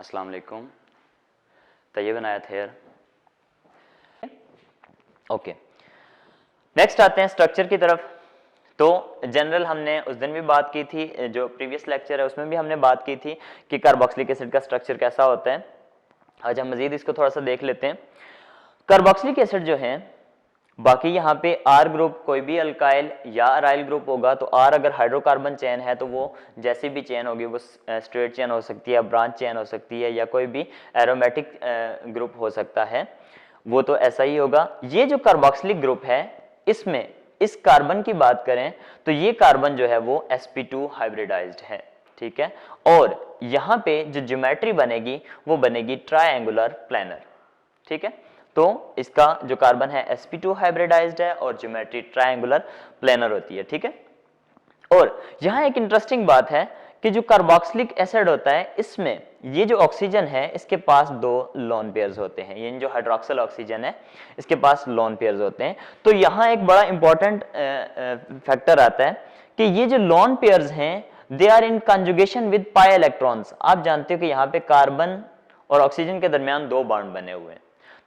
अस्सलाम वालेकुम। तैयब इनायत hair. Okay, next आते हैं स्ट्रक्चर की तरफ। तो जनरल हमने उस दिन भी बात की थी, जो प्रीवियस लेक्चर है उसमें भी हमने बात की थी कि कार्बोक्सिलिक एसिड का स्ट्रक्चर कैसा होता है। आज हम मजीद इसको थोड़ा सा देख लेते हैं। कार्बोक्सिलिक एसिड जो है, बाकी यहाँ पे आर ग्रुप कोई भी अल्काइल या अराइल ग्रुप होगा, तो आर अगर हाइड्रोकार्बन चेन है तो वो जैसी भी चेन होगी वो स्ट्रेट चेन हो सकती है, ब्रांच चेन हो सकती है, या कोई भी एरोमेटिक ग्रुप हो सकता है, वो तो ऐसा ही होगा। ये जो कार्बोक्सिलिक ग्रुप है, इसमें इस कार्बन की बात करें तो ये कार्बन जो है वो sp2 हाइब्रिडाइज्ड है, ठीक है। और यहाँ पे जो ज्योमेट्री बनेगी वो बनेगी ट्रायंगुलर प्लेनर, ठीक है। तो इसका जो कार्बन है sp2 हाइब्रिडाइज्ड है और ज्योमेट्री ट्रायंगुलर प्लेनर होती है, ठीक है। और यहां एक इंटरेस्टिंग बात है कि जो कार्बोक्सिलिक एसिड होता है, इसमें ये जो ऑक्सीजन है इसके पास दो लोन पेयर्स होते हैं। ये जो हाइड्रोक्सिल ऑक्सीजन है इसके पास लोन पेयर्स होते हैं। तो यहां एक बड़ा इंपॉर्टेंट फैक्टर आता है कि ये जो लोन पेयर्स हैं they are in conjugation with pi electrons. आप जानते हो कि यहाँ पे कार्बन और ऑक्सीजन के दरमियान दो बॉन्ड बने हुए हैं।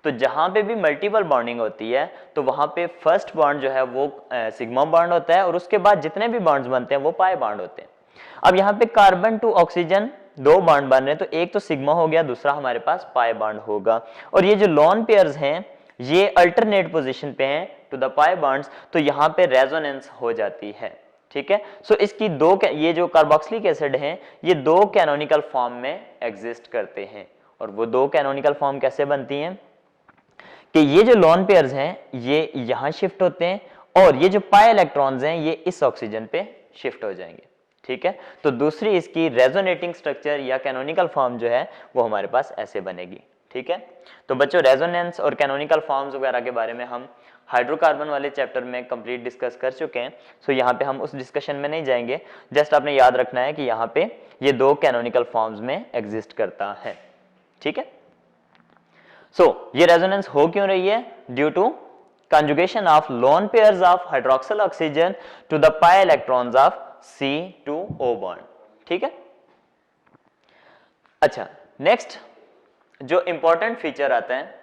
तो जहां पे भी मल्टीपल बॉन्डिंग होती है तो वहां पे फर्स्ट बॉन्ड जो है वो सिग्मा बॉन्ड होता है और उसके बाद जितने भी बॉन्ड्स बनते हैं वो पाई बॉन्ड होते हैं। अब यहाँ पे कार्बन टू ऑक्सीजन दो बॉन्ड बन रहे हैं, तो एक तो सिग्मा हो गया, दूसरा हमारे पास पाई बॉन्ड होगा। और ये जो लोन पेयर्स हैं ये अल्टरनेट पोजीशन पे हैं टू द पाई बॉन्ड्स, तो यहाँ पे रेजोनेंस हो जाती है, ठीक है। सो इसकी दो, ये जो कार्बोक्सिलिक एसिड हैं ये दो कैनोनिकल फॉर्म में एग्जिस्ट करते हैं। और वो दो कैनोनिकल फॉर्म कैसे बनती हैं कि ये जो लोन पेयर्स हैं ये यहां शिफ्ट होते हैं और ये जो पाई इलेक्ट्रॉन्स हैं ये इस ऑक्सीजन पे शिफ्ट हो जाएंगे, ठीक है। तो दूसरी इसकी रेजोनेटिंग स्ट्रक्चर या कैनोनिकल फॉर्म जो है वो हमारे पास ऐसे बनेगी, ठीक है। तो बच्चों, रेजोनेंस और कैनोनिकल फॉर्म्स वगैरह के बारे में हम हाइड्रोकार्बन वाले चैप्टर में कंप्लीट डिस्कस कर चुके हैं। सो यहाँ पे हम उस डिस्कशन में नहीं जाएंगे, जस्ट आपने याद रखना है कि यहाँ पे ये दो कैनोनिकल फॉर्म्स में एग्जिस्ट करता है, ठीक है। ये रेजोनेंस हो क्यों रही है? Due to conjugation of lone pairs of hydroxyl oxygen to the pi electrons of C2O bond, ठीक है। अच्छा, नेक्स्ट जो इंपॉर्टेंट फीचर आता है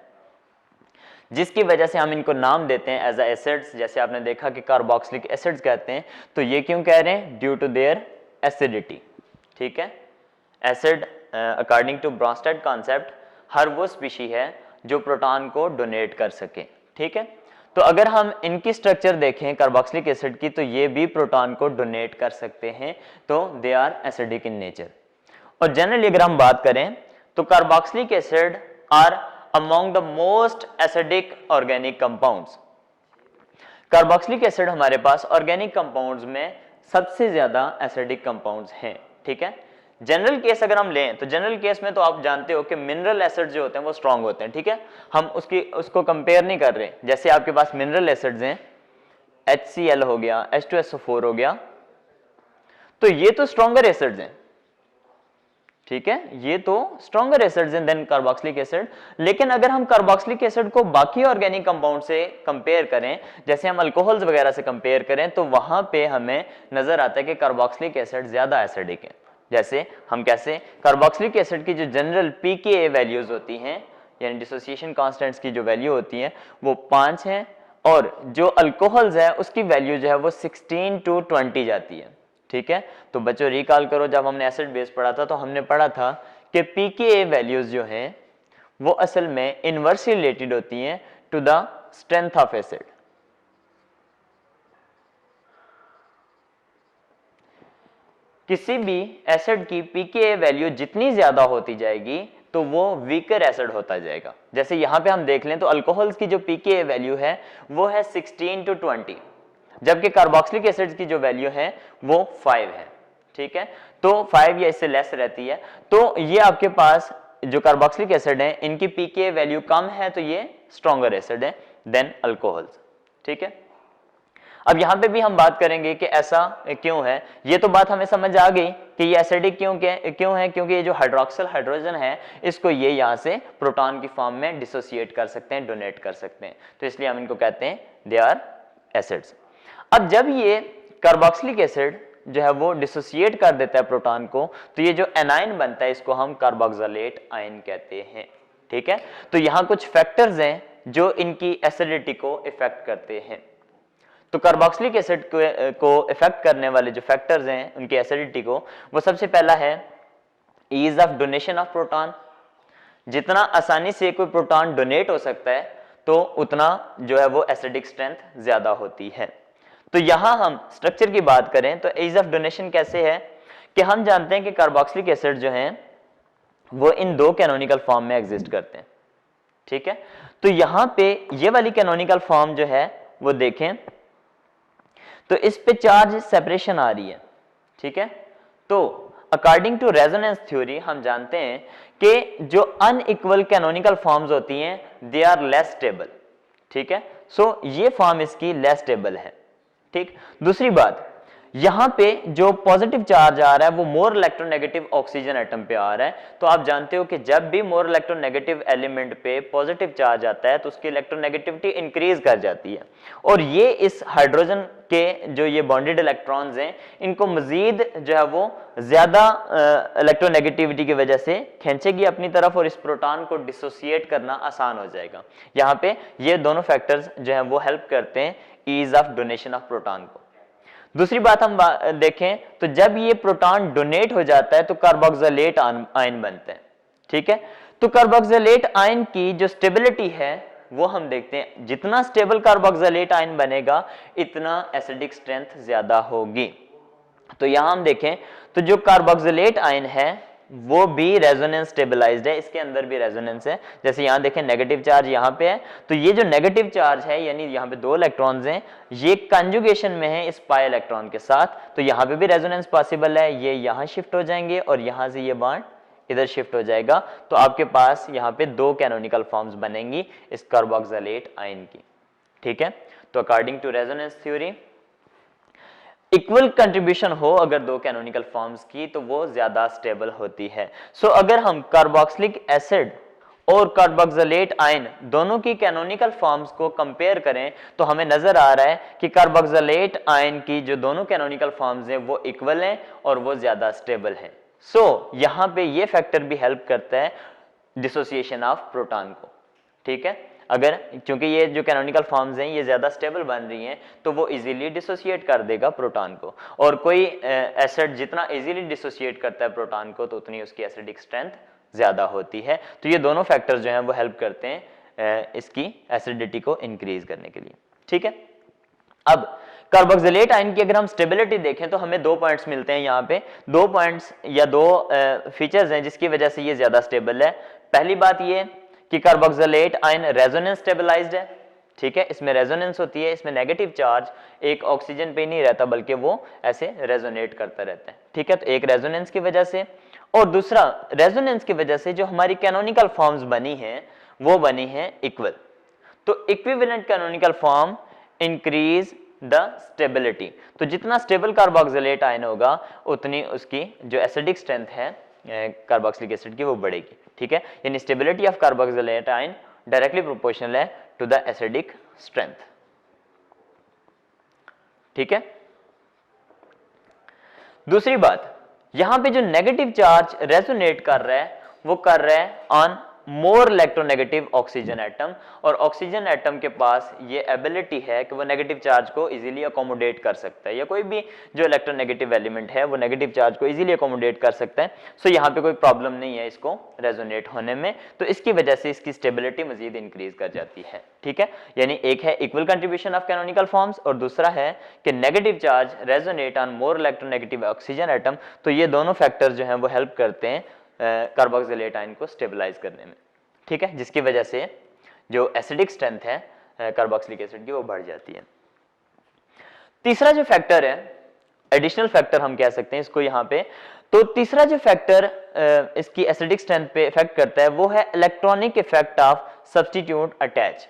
जिसकी वजह से हम इनको नाम देते हैं एज एसिड्स, जैसे आपने देखा कि कार्बोक्सिलिक एसिड्स कहते हैं, तो ये क्यों कह रहे हैं? ड्यू टू देयर एसिडिटी, ठीक है। Acid according to Bronsted concept हर वो स्पीशी है जो प्रोटॉन को डोनेट कर सके, ठीक है। तो अगर हम इनकी स्ट्रक्चर देखें कार्बोक्सिलिक एसिड की, तो ये भी प्रोटॉन को डोनेट कर सकते हैं, तो they are acidic in nature. और जनरली अगर हम बात करें तो carboxylic acid are among the most acidic organic compounds. Carboxylic acid हमारे पास ऑर्गेनिक कंपाउंड्स में सबसे ज्यादा एसिडिक कंपाउंड्स हैं, ठीक है। जनरल केस अगर हम लें तो जनरल केस में तो आप जानते हो कि मिनरल एसिड जो होते हैं वो स्ट्रांग होते हैं, ठीक है। हम उसको कंपेयर नहीं कर रहे। जैसे आपके पास मिनरल एसिड्स हैं, HCl हो गया, H2SO4 हो गया, तो ये तो स्ट्रॉन्गर एसिड्स हैं, ठीक है, ये तो स्ट्रॉन्गर एसिड्स हैं देन कार्बोक्सिलिक एसिड। लेकिन अगर हम कार्बोक्सिलिक एसिड को बाकी ऑर्गेनिक कंपाउंड से कंपेयर करें, जैसे हम अल्कोहल्स वगैरह से कंपेयर करें, तो वहां पे हमें नजर आता है कि कार्बोक्सिलिक एसिड ज्यादा एसिडिक है। जैसे हम कैसे? कार्बोक्सिलिक एसिड की जो जनरल pKa वैल्यूज होती हैं, यानी डिसोसिएशन कांस्टेंट्स की जो वैल्यू होती है वो 5 है, और जो अल्कोहल्स है उसकी वैल्यू जो है वो 16 to 20 जाती है, ठीक है। तो बच्चों रिकॉल करो, जब हमने एसिड बेस पढ़ा था तो हमने पढ़ा था कि pKa वैल्यूज जो हैं वो असल में इनवर्सली रिलेटेड होती हैं to the strength of acid. किसी भी एसिड की pKa वैल्यू जितनी ज्यादा होती जाएगी तो वो वीकर एसिड होता जाएगा। जैसे यहां पे हम देख लें तो अल्कोहल्स की जो pKa वैल्यू है वो है 16 to 20, जबकि कार्बोक्सिलिक एसिड्स की जो वैल्यू है वो 5 है, ठीक है। तो 5 या इससे लेस रहती है। तो ये आपके पास जो कार्बोक्सिलिक एसिड है इनकी pKa वैल्यू कम है, तो ये स्ट्रॉन्गर एसिड है देन अल्कोहल्स, ठीक है। अब यहां पे भी हम बात करेंगे कि ऐसा क्यों है। ये तो बात हमें समझ आ गई कि ये एसिडिक क्यों है, क्योंकि ये जो हाइड्रोक्सिल हाइड्रोजन है इसको ये यहां से प्रोटॉन की फॉर्म में डिसोसिएट कर सकते हैं, डोनेट कर सकते हैं, तो इसलिए हम इनको कहते हैं दे आर एसिड्स। अब जब ये कार्बोक्सिलिक एसिड जो है वो डिसोसिएट कर देता है प्रोटॉन को, तो ये जो एनाइन बनता है इसको हम कार्बोक्सिलेट आयन कहते हैं। ठीक है, तो यहां कुछ फैक्टर्स हैं जो इनकी एसिडिटी को इफेक्ट करते हैं। तो कार्बोक्सिलिक एसिड को इफेक्ट करने वाले जो फैक्टर्स हैं उनकी एसिडिटी को, वो सबसे पहला है ease of donation of proton. जितना आसानी से कोई प्रोटॉन डोनेट हो सकता है तो उतना जो है वो एसिडिक स्ट्रेंथ ज्यादा होती है। तो यहां हम स्ट्रक्चर की बात करें तो ईज ऑफ डोनेशन कैसे है कि हम जानते हैं कि कार्बोक्सिलिक एसिड जो है वो इन दो कैनोनिकल फॉर्म में एग्जिस्ट करते हैं। ठीक है, तो यहां पे ये वाली कैनोनिकल फॉर्म जो है वो देखें तो इस पे चार्ज सेपरेशन आ रही है। ठीक है, तो अकॉर्डिंग टू रेजोनेंस थ्योरी हम जानते हैं कि जो अनइक्वल कैनोनिकल फॉर्म्स होती हैं दे आर लेस स्टेबल। ठीक है, सो ये फॉर्म इसकी लेस स्टेबल है। ठीक, दूसरी बात, यहां पे जो पॉजिटिव चार्ज आ रहा है वो मोर इलेक्ट्रोनेगेटिव ऑक्सीजन एटम पे आ रहा है। तो आप जानते हो कि जब भी मोर इलेक्ट्रोनेगेटिव एलिमेंट पे पॉजिटिव चार्ज आता है तो उसकी इलेक्ट्रोनेगेटिविटी इंक्रीज कर जाती है, और ये इस हाइड्रोजन के जो ये बॉन्डेड इलेक्ट्रॉन्स हैं इनको मजीद जो है वो ज्यादा इलेक्ट्रोनेगेटिविटी की वजह से खींचेगी अपनी तरफ, और इस प्रोटॉन को डिसोसिएट करना आसान हो जाएगा। यहाँ पे ये दोनों फैक्टर्स जो है वो हेल्प करते हैं ease of donation of proton को। दूसरी बात हम देखें तो जब ये प्रोटॉन डोनेट हो जाता है तो कार्बोक्सिलेट आयन बनते हैं। ठीक है, तो कार्बोक्सिलेट आयन की जो स्टेबिलिटी है वो हम देखते हैं, जितना स्टेबल कार्बोक्सिलेट आयन बनेगा इतना एसिडिक स्ट्रेंथ ज्यादा होगी। तो यहां हम देखें तो जो कार्बोक्सिलेट आयन है वो भी रेजोनेंस स्टेबलाइज्ड है, इसके अंदर भी रेजोनेंस है। जैसे यहां देखें नेगेटिव चार्ज यहां पे है, तो ये जो नेगेटिव चार्ज है यानी यहां पे दो इलेक्ट्रॉन्स हैं ये कंजुगेशन में है इस पाई इलेक्ट्रॉन के साथ, तो यहां पे भी रेजोनेंस पॉसिबल है। ये यहां शिफ्ट हो जाएंगे और यहां से ये बॉन्ड इधर शिफ्ट हो जाएगा, तो आपके पास यहां पे दो कैनोनिकल फॉर्म्स बनेंगी इस कार्बोक्सिलेट आयन की। ठीक है, तो according to resonance theory equal contribution हो अगर दो कैनोनिकल फॉर्म्स की तो वो ज्यादा स्टेबल होती है। सो अगर हम कार्बोक्सिलिक एसिड और कार्बोक्सिलेट आयन दोनों की कैनोनिकल फॉर्म्स को कंपेयर करें तो हमें नजर आ रहा है कि कार्बोक्सिलेट आयन की जो दोनों कैनोनिकल फॉर्म्स हैं वो इक्वल हैं और वो ज्यादा स्टेबल हैं। सो यहां पे ये फैक्टर भी हेल्प करता है डिसोसिएशन ऑफ प्रोटॉन को। ठीक है, अगर क्योंकि ये जो कैनोनिकल फॉर्म्स हैं ये ज्यादा स्टेबल बन रही हैं तो वो इजीली डिसोसिएट कर देगा प्रोटॉन को, और कोई एसिड जितना इजीली डिसोसिएट करता है प्रोटॉन को तो उतनी उसकी एसिडिक स्ट्रेंथ ज्यादा होती है। तो ये दोनों फैक्टर्स जो हैं वो हेल्प करते हैं इसकी एसिडिटी को इंक्रीज करने के लिए। ठीक है, अब कार्बोक्सिलेट आयन की अगर हम स्टेबिलिटी देखें तो हमें दो पॉइंट्स मिलते हैं। यहाँ पे दो पॉइंट्स या दो फीचर्स हैं जिसकी वजह से ये ज्यादा स्टेबल है। पहली बात ये कि कार्बोक्सिलेट आयन रेजोनेंस स्टेबलाइज्ड है। ठीक है, इसमें रेजोनेंस होती है, इसमें नेगेटिव चार्ज एक ऑक्सीजन पे नहीं रहता बल्कि वो ऐसे रेजोनेट करता रहता है। ठीक है, तो एक रेजोनेंस की वजह से, और दूसरा रेजोनेंस की वजह से जो हमारी कैनोनिकल फॉर्म्स बनी हैं वो बनी हैं इक्वल। तो equivalent canonical form increase the stability, तो जितना स्टेबल कार्बोक्सिलेट आयन होगा उतनी उसकी जो एसिडिक स्ट्रेंथ है कार्बोक्सिलिक एसिड की वो बढ़ेगी। ठीक है, यानी stability of carboxylate ion directly proportional है टू द एसिडिक स्ट्रेंथ। ठीक है, दूसरी बात, यहां पे जो नेगेटिव चार्ज रेजोनेट कर रहा है वो कर रहा है on more electronegative oxygen atom, और ऑक्सीजन एटम के पास ये एबिलिटी है कि वो नेगेटिव चार्ज को इजीली अकोमोडेट कर सकता है, या कोई भी जो इलेक्ट्रोनेगेटिव एलिमेंट है वो नेगेटिव चार्ज को इजीली अकोमोडेट कर सकता है। सो यहाँ पे कोई प्रॉब्लम नहीं है इसको रेजोनेट होने में, तो इसकी वजह से इसकी स्टेबिलिटी मजीद इंक्रीज कर जाती है। ठीक है, यानी एक है equal contribution of canonical forms और दूसरा है कि negative charge resonate on more electronegative oxygen atom. तो ये दोनों फैक्टर्स जो हैं वो हेल्प करते हैं कार्बोक्सिलेट आयन को स्टेबलाइज करने में। ठीक है, जिसकी वजह से जो एसिडिक स्ट्रेंथ है कार्बोक्सिलिक एसिड की वो बढ़ जाती है। तीसरा जो फैक्टर है, एडिशनल फैक्टर हम कह सकते हैं इसको यहाँ पे, तो तीसरा जो फैक्टर इसकी एसिडिक स्ट्रेंथ पे इफेक्ट करता है वो है electronic effect of substitute attach,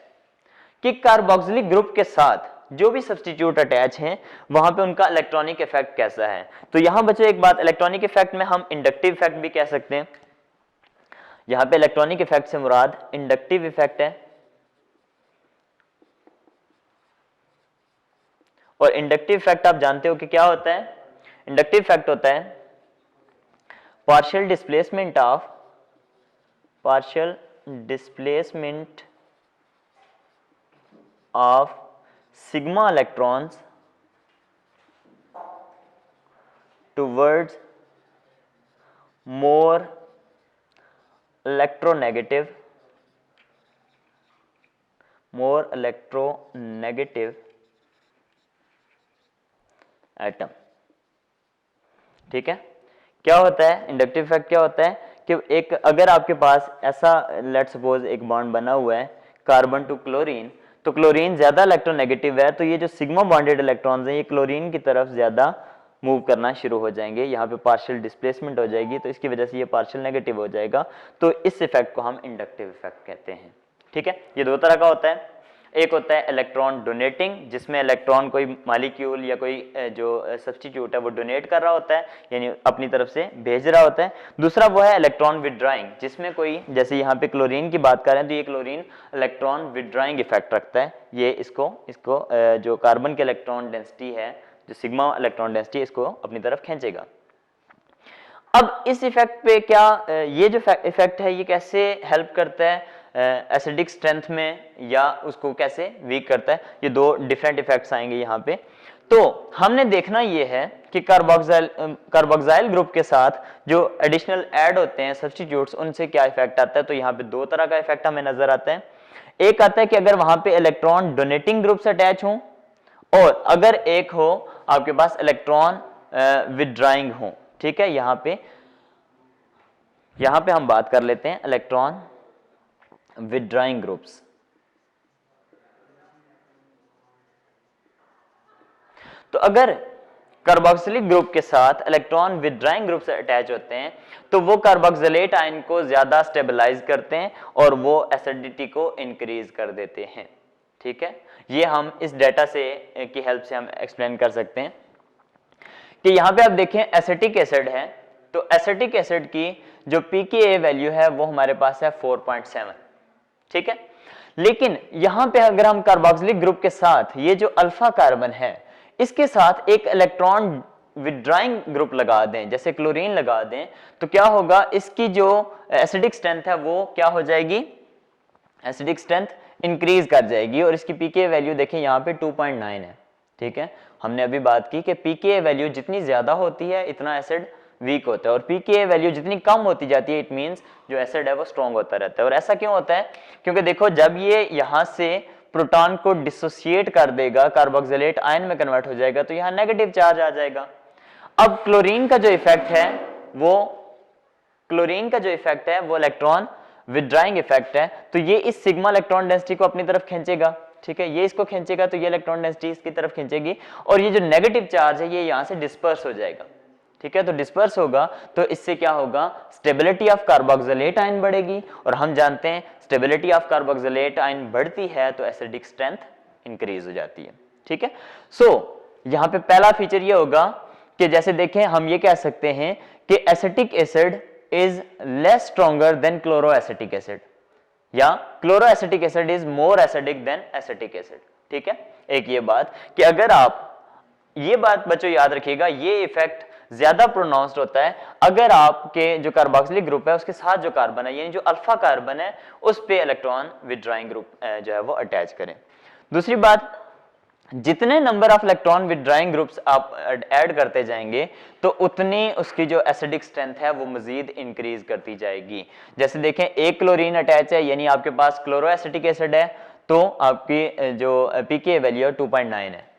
कि कार्बोक्सिलिक ग्रुप के साथ जो भी सब्स्टिट्यूट अटैच हैं वहां पे उनका इलेक्ट्रॉनिक इफेक्ट कैसा है। तो यहां बच्चों एक बात, इलेक्ट्रॉनिक इफेक्ट में हम इंडक्टिव इफेक्ट भी कह सकते हैं। यहां पे इलेक्ट्रॉनिक इफेक्ट से मुराद इंडक्टिव इफेक्ट है, और इंडक्टिव इफेक्ट आप जानते हो कि क्या होता है, इंडक्टिव इफेक्ट होता है partial displacement of sigma electrons towards more electronegative atom. ठीक है, क्या होता है इंडक्टिव इफेक्ट? क्या होता है कि एक अगर आपके पास ऐसा लेट सपोज एक बॉन्ड बना हुआ है कार्बन टू क्लोरीन, तो क्लोरीन ज्यादा इलेक्ट्रोनेगेटिव है, तो ये जो सिग्मा बॉन्डेड इलेक्ट्रॉन्स हैं ये क्लोरीन की तरफ ज्यादा मूव करना शुरू हो जाएंगे, यहाँ पे पार्शियल डिस्प्लेसमेंट हो जाएगी, तो इसकी वजह से ये पार्शियल नेगेटिव हो जाएगा, तो इस इफेक्ट को हम इंडक्टिव इफेक्ट कहते हैं। ठीक है, ये दो तरह का होता है, एक होता है इलेक्ट्रॉन डोनेटिंग, जिसमें इलेक्ट्रॉन कोई मॉलिक्यूल या कोई जो सब्स्टिट्यूट है वो डोनेट कर रहा होता है, यानी अपनी तरफ से भेज रहा होता है। दूसरा वो है इलेक्ट्रॉन विदड्राइंग, जिसमें कोई, जैसे यहाँ पे क्लोरीन की बात करें तो ये क्लोरीन इलेक्ट्रॉन विदड्राइंग इफेक्ट रखता है, ये इसको जो कार्बन की इलेक्ट्रॉन डेंसिटी है, जो सिग्मा इलेक्ट्रॉन डेंसिटी, इसको अपनी तरफ खींचेगा। अब इस इफेक्ट पे क्या ये जो इफेक्ट है ये कैसे हेल्प करता है एसिडिक स्ट्रेंथ में, या उसको कैसे वीक करता है? ये दो डिफरेंट इफेक्ट्स आएंगे यहाँ पे। तो हमने देखना ये है कि कार्बोक्सिल ग्रुप के साथ जो एडिशनल ऐड होते हैं सब्स्टिट्यूट्स, उनसे क्या इफेक्ट आता है। तो यहाँ पे दो तरह का इफेक्ट हमें नजर आता है। एक आता है कि अगर वहां पे इलेक्ट्रॉन डोनेटिंग ग्रुप से अटैच हो, और अगर एक हो आपके पास इलेक्ट्रॉन विदड्राइंग हो। ठीक है, यहां पे हम बात कर लेते हैं इलेक्ट्रॉन विदड्राइंग ग्रुप्स। तो अगर कार्बोक्सिलिक ग्रुप के साथ इलेक्ट्रॉन विदड्राइंग ग्रुप से अटैच होते हैं तो वो कार्बोक्सिलेट आयन को ज्यादा स्टेबलाइज करते हैं और वो एसिडिटी को इंक्रीज कर देते हैं। ठीक है, ये हम इस डेटा से की हेल्प से हम एक्सप्लेन कर सकते हैं कि यहां पे आप देखें एसिटिक एसिड है, तो एसिटिक एसिड की जो pKa वैल्यू है वो हमारे पास है 4.7। ठीक है, लेकिन यहां पे अगर हम कार्बोक्सिलिक ग्रुप के साथ ये जो अल्फा कार्बन है इसके साथ एक इलेक्ट्रॉन विदड्राइंग ग्रुप लगा दें, जैसे क्लोरीन लगा दें, तो क्या होगा, इसकी जो एसिडिक स्ट्रेंथ है वो क्या हो जाएगी, एसिडिक स्ट्रेंथ इंक्रीज कर जाएगी, और इसकी pKa वैल्यू देखें यहाँ पे 2.9 है। ठीक है, हमने अभी बात की कि pKa वैल्यू जितनी ज्यादा होती है इतना एसिड वीक होता है, और pKa वैल्यू जितनी कम होती जाती है इट मींस जो एसिड है वो स्ट्रॉन्ग होता रहता है। और ऐसा क्यों होता है, क्योंकि देखो जब ये यहाँ से प्रोटॉन को डिसोसिएट कर देगा, कार्बोक्सिलेट आयन में कन्वर्ट हो जाएगा, तो यहाँ नेगेटिव चार्ज आ जाएगा। अब क्लोरीन का जो इफेक्ट है वो इलेक्ट्रॉन विदड्राइंग इफेक्ट है, तो ये इस सिग्मा इलेक्ट्रॉन डेंसिटी को अपनी तरफ खींचेगा। ठीक है, ये इसको खींचेगा तो ये इलेक्ट्रॉन डेंसिटी इसकी तरफ खींचेगी, और ये जो नेगेटिव चार्ज है ये यहां से डिस्पर्स हो जाएगा। ठीक है, तो डिस्पर्स होगा तो इससे क्या होगा, स्टेबिलिटी ऑफ कार्बोक्सिलेट आयन बढ़ेगी, और हम जानते हैं स्टेबिलिटी ऑफ कार्बोक्सिलेट आयन बढ़ती है तो एसिडिक स्ट्रेंथ इंक्रीज हो जाती है। ठीक है, सो यहां पे पहला फीचर ये होगा कि जैसे देखें हम ये कह सकते हैं कि acetic acid is less stronger than chloroacetic acid, या chloroacetic acid is more acidic than acetic acid. ठीक है, एक ये बात कि अगर आप ये बात बच्चों याद रखिएगा, ये इफेक्ट ज्यादा प्रोनाउंस्ड होता है अगर आपके जो कार्बोक्सिलिक ग्रुप है उसके साथ जो कार्बन है, यानी जो अल्फा कार्बन है, उस पे इलेक्ट्रॉन विदड्राइंग ग्रुप जो है वो अटैच करें। दूसरी बात, जितने number of electron withdrawing groups आप ऐड करते जाएंगे तो उतनी उसकी जो एसिडिक स्ट्रेंथ है वो मजीद इंक्रीज करती जाएगी। जैसे देखें एक क्लोरीन अटैच है, यानी आपके पास क्लोरोएसिटिक एसिड है, तो आपकी जो pKa वैल्यू है 2.9 है।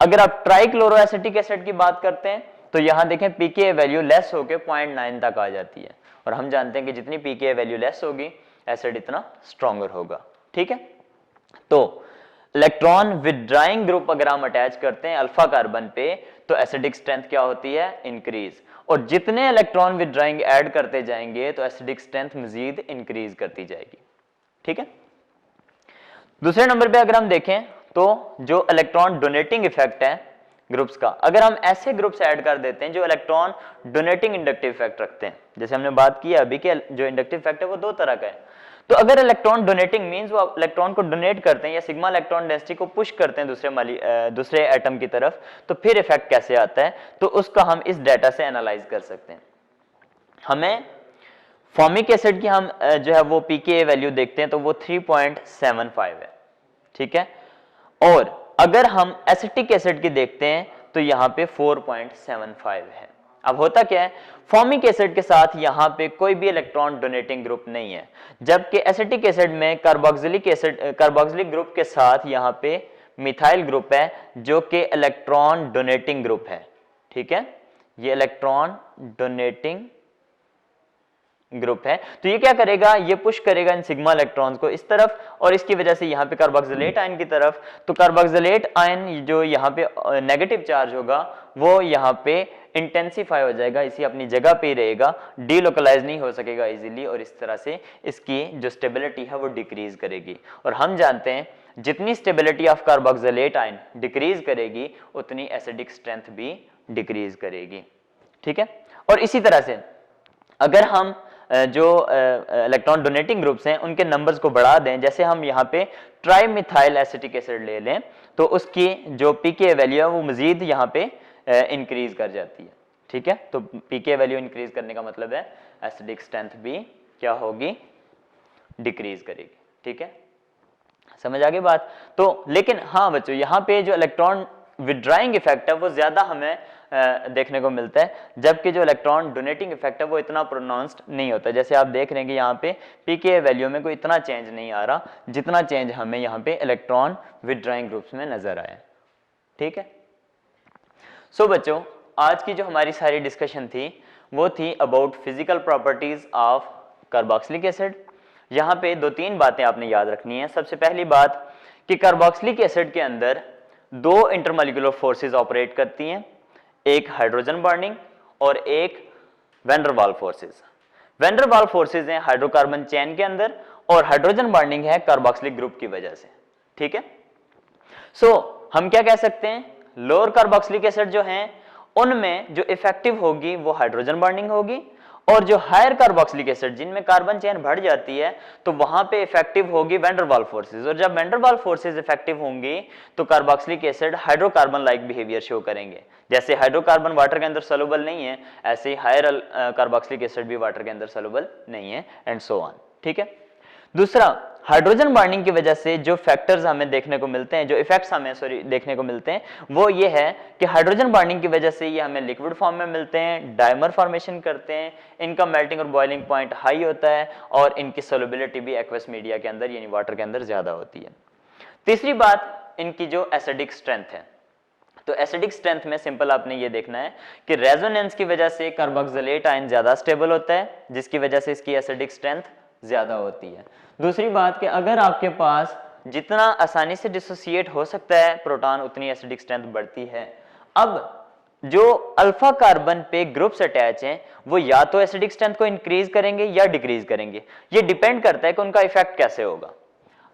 अगर आप ट्राइक्लोरोएसिटिक एसिड की बात करते हैं तो यहां देखें pKa वैल्यू लेस होकर 0.9 तक आ जाती है, और हम जानते हैं कि जितनी pKa वैल्यू लेस होगी एसिड इतना स्ट्रॉन्गर होगा। ठीक है, तो इलेक्ट्रॉन विदड्राइंग ग्रुप अगर हम अटैच करते हैं अल्फा कार्बन पे तो एसिडिक स्ट्रेंथ क्या होती है, इंक्रीज, और जितने इलेक्ट्रॉन विदड्राइंग ऐड करते जाएंगे तो एसिडिक स्ट्रेंथ मजीद इंक्रीज करती जाएगी। ठीक है, दूसरे नंबर पे अगर हम देखें तो जो इलेक्ट्रॉन डोनेटिंग इफेक्ट है ग्रुप्स का, अगर हम ऐसे ग्रुप्स ऐड कर देते हैं जो इलेक्ट्रॉन डोनेटिंग इंडक्टिव इफेक्ट रखते हैं, जैसे हमने बात की अभी कि जो इंडक्टिव इफेक्ट है वो दो तरह का है, तो अगर इलेक्ट्रॉन डोनेटिंग मींस वो इलेक्ट्रॉन को डोनेट करते हैं या सिग्मा इलेक्ट्रॉन डेंसिटी को पुश करते हैं दूसरे एटम की तरफ, तो फिर इफेक्ट कैसे आता है, तो उसका हम इस डाटा से एनालाइज कर सकते हैं। हमें फॉर्मिक एसिड की हम जो है वो पीके वैल्यू देखते हैं तो वो 3.75 है, ठीक है। और अगर हम एसिटिक एसिड की देखते हैं तो यहां पे 4.75 है। अब होता क्या है, फॉर्मिक एसिड के साथ यहां पे कोई भी इलेक्ट्रॉन डोनेटिंग ग्रुप नहीं है, जबकि एसिटिक एसिड में कार्बोक्सिलिक ग्रुप के साथ यहां पे मिथाइल ग्रुप है जो कि इलेक्ट्रॉन डोनेटिंग ग्रुप है, ठीक है। ये इलेक्ट्रॉन डोनेटिंग ग्रुप है, तो ये क्या करेगा, ये पुश करेगा इन सिग्मा इलेक्ट्रॉन्स को इस तरफ और इसकी वजह से यहाँ पे कार्बोक्सिलेट आयन की तरफ। तो कार्बोक्सिलेट आयन जो यहाँ पे नेगेटिव चार्ज होगा वो यहाँ पे इंटेंसिफाई हो जाएगा, इसी अपनी जगह पे ही रहेगा, डीलोकलाइज नहीं हो सकेगा इजीली, और इस तरह से इसकी जो स्टेबिलिटी है वो डिक्रीज करेगी। और हम जानते हैं जितनी stability of carboxylate ion decrease करेगी उतनी एसिडिक स्ट्रेंथ भी डिक्रीज करेगी, ठीक है। और इसी तरह से अगर हम जो इलेक्ट्रॉन डोनेटिंग ग्रुप्स हैं उनके नंबर्स को बढ़ा दें, जैसे हम यहाँ पे ट्राइमिथाइल एसिटिक एसिड ले लें तो उसकी जो पीके वैल्यू है वो मजीद यहाँ पे इंक्रीज कर जाती है, ठीक है। तो पीके वैल्यू इंक्रीज करने का मतलब है एसिडिक स्ट्रेंथ भी क्या होगी, डिक्रीज करेगी, ठीक है। समझ आ गई बात। तो लेकिन हाँ बच्चों, यहाँ पे जो इलेक्ट्रॉन विड्राइंग इफेक्ट है वो ज्यादा हमें देखने को मिलता है, जबकि जो इलेक्ट्रॉन डोनेटिंग इफेक्ट है वो इतना प्रोनाउंस्ड नहीं होता। जैसे आप देख रहे हैं कि यहाँ पे पीके वैल्यू में कोई इतना चेंज नहीं आ रहा जितना चेंज हमें यहाँ पे इलेक्ट्रॉन विड्राइंग ग्रुप्स में नजर आया, ठीक है। सो बच्चों, आज की जो हमारी सारी डिस्कशन थी वो थी about physical properties of carboxylic acid. यहाँ पे 2-3 बातें आपने याद रखनी है। सबसे पहली बात कि कार्बोक्सिलिक एसिड के अंदर 2 इंटरमॉलिक्यूलर फोर्सेस ऑपरेट करती हैं, एक हाइड्रोजन बॉन्डिंग और एक van der Waals forces. Van der Waals forces हैं हाइड्रोकार्बन चेन के अंदर और हाइड्रोजन बॉन्डिंग है कार्बोक्सिलिक ग्रुप की वजह से, ठीक है। सो हम क्या कह सकते हैं, लोअर कार्बोक्सिलिक एसिड जो हैं उनमें जो इफेक्टिव होगी वो हाइड्रोजन बॉन्डिंग होगी, और जो हायर कार्बोक्सिलिक एसिड जिनमें कार्बन चेन बढ़ जाती है तो वहां पे इफेक्टिव होगी वैन डर वाल्स फोर्सेस। और जब van der Waals forces effective होंगी तो carboxylic acid hydrocarbon like behaviour show करेंगे। जैसे हाइड्रोकार्बन वाटर के अंदर सॉल्युबल नहीं है, ऐसे ही हायर कार्बोक्सिलिक एसिड भी वाटर के अंदर सॉल्युबल नहीं है, एंड सो ऑन, ठीक है। दूसरा, हाइड्रोजन बॉन्डिंग की वजह से जो फैक्टर्स हमें देखने को मिलते हैं, जो इफेक्ट्स हमें देखने को मिलते हैं, वो ये है कि हाइड्रोजन बॉन्डिंग की वजह से ये हमें लिक्विड फॉर्म में मिलते हैं, डायमर फॉर्मेशन करते हैं, इनका मेल्टिंग और बॉइलिंग पॉइंट हाई होता है और इनकी सोल्युबिलिटी भी एक्वस मीडिया के अंदर यानी वाटर के अंदर ज्यादा होती है। तीसरी बात, इनकी जो एसिडिक स्ट्रेंथ है। तो एसिडिक स्ट्रेंथ में सिंपल आपने ये देखना है कि रेजोनेंस की वजह से कार्बोक्सिलेट आयन ज्यादा स्टेबल होता है, जिसकी वजह से इसकी एसिडिक स्ट्रेंथ ज्यादा होती है। दूसरी बात कि अगर आपके पास जितना आसानी से डिसोसिएट हो सकता है प्रोटॉन उतनी एसिडिक स्ट्रेंथ बढ़ती है। अब जो अल्फा कार्बन पे ग्रुप्स अटैच हैं वो या तो एसिडिक स्ट्रेंथ को इंक्रीज करेंगे या डिक्रीज करेंगे, ये डिपेंड करता है कि उनका इफेक्ट कैसे होगा।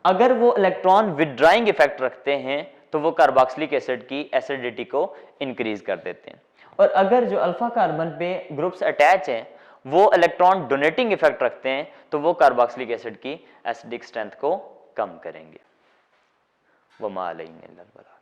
अगर वो इलेक्ट्रॉन विड्राइंग इफेक्ट रखते हैं तो वो कार्बोक्सिलिक एसिड की एसिडिटी को इंक्रीज कर देते हैं, और अगर जो अल्फा कार्बन पे ग्रुप्स अटैच हैं वो इलेक्ट्रॉन डोनेटिंग इफेक्ट रखते हैं तो वो कार्बोक्सिलिक एसिड की एसिडिक स्ट्रेंथ को कम करेंगे। वमा अलैना इल्लल बलाग।